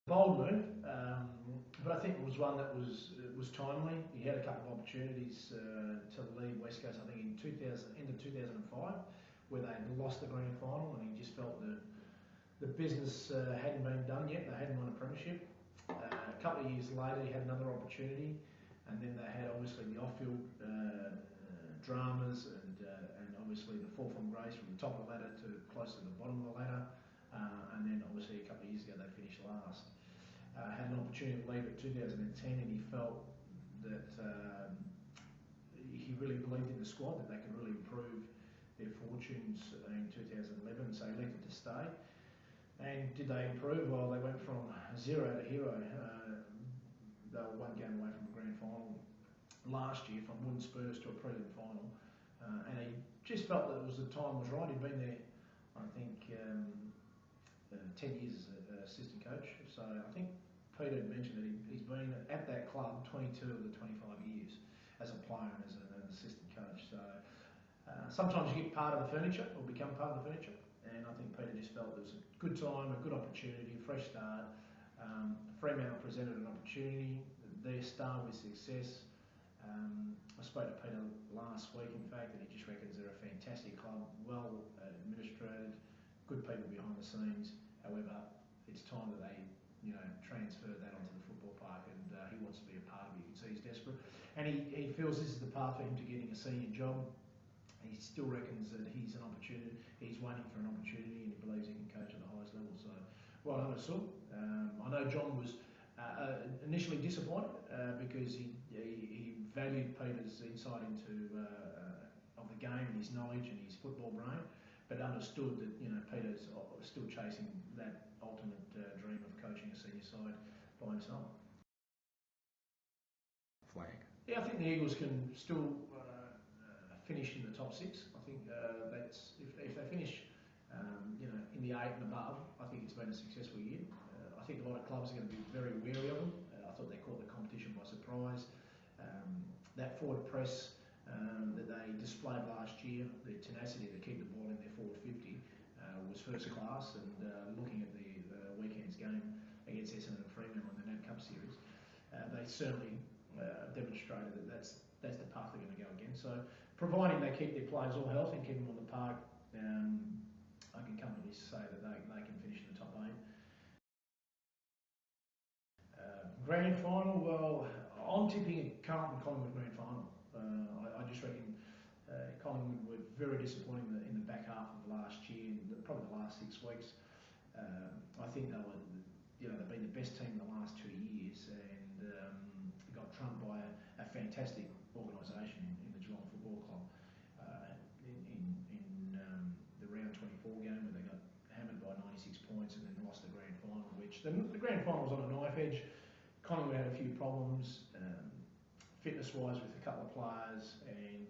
Bold move, but I think it was one that was timely. He had a couple of opportunities to leave West Coast, I think in end of 2005, where they had lost the grand final, and he just felt that the business hadn't been done yet. They hadn't won a premiership. A couple of years later, he had another opportunity, and then they had obviously the off-field dramas and obviously the fall from grace from the top of the ladder to close to the bottom of the ladder. And then obviously a couple of years ago they finished last. Had an opportunity to leave at 2010, and he felt that he really believed in the squad, that they could really improve their fortunes in 2011, so he elected to stay. And did they improve? Well, they went from zero to hero. They were one game away from the grand final last year, from wooden Spurs to a prelim final, and he just felt that the time was right. He'd been there, I think, 10 years as an assistant coach. So I think Peter had mentioned that he's been at that club 22 of the 25 years as a player and as an assistant coach. So sometimes you get part of the furniture or become part of the furniture, and I think Peter just felt there was a good time, a good opportunity, a fresh start. Fremantle presented an opportunity. Their star with success. I spoke to Peter last week, in fact, and he just reckons they're a fantastic club, well administrated, good people behind the scenes. However, it's time that they, transfer that onto the football park, and he wants to be a part of it. You can see he's desperate, and he feels this is the path for him to getting a senior job. He still reckons that he's an opportunity. He's waiting for an opportunity, and he believes he can coach at the highest level. So, well done to Sul. I know John was initially disappointed because he valued Peter's insight into of the game and his knowledge and his football brain, but understood that Peter's still chasing that ultimate dream of coaching a senior side by himself. Flag. Yeah, I think the Eagles can still finish in the top six. I think that's if they finish, in the 8 and above, I think it's been a successful year. I think a lot of clubs are going to be very wary of them. I thought they caught the competition by surprise. That forward press that they displayed last year, the tenacity to keep the ball in their forward 50, was first class. And looking at the weekend's game against Essendon and Fremantle in the NAB Cup series, they certainly demonstrated that that's the path they're going to go again. So, providing they keep their players all healthy and keep them on the park, I can comfortably say that they can finish in the top 8. Grand final, well, I'm tipping a Carlton-Collingwood grand final. I just reckon Collingwood were very disappointing in the back half of last year, probably the last 6 weeks. I think they've been the best team in the last 2 years, and got trumped by a fantastic organisation in the Geelong Football Club in the round 24 game, where they got hammered by 96 points and then lost the grand final, which the grand final was on a knife edge. Collingwood had a few problems, fitness-wise, with a couple of players, and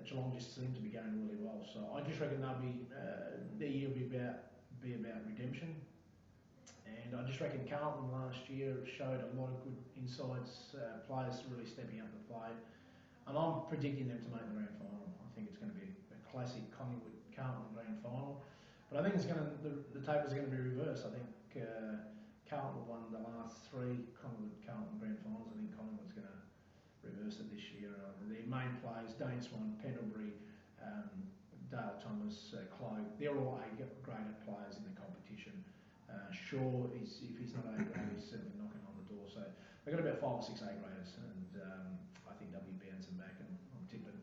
Geelong just seemed to be going really well. So I just reckon their year will be about redemption. And I just reckon Carlton last year showed a lot of good insights, players really stepping up the plate, and I'm predicting them to make the grand final. I think it's going to be a classic Collingwood-Carlton grand final, but I think the tables are going to be reversed. I think Carlton won the last 3 Collingwood-Carlton grand finals. I think Collingwood's going to reverse it this year. Their main players, Dane Swan, Pendlebury, Dale Thomas, Clogue, they're all A-graded players in the competition. Shaw, if he's not A-grade, he's certainly knocking on the door. So they've got about 5 or 6 A-graders, and I think they'll be bouncing back, and I'm tipping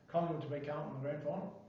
Collingwood to beat Carlton in the grand final.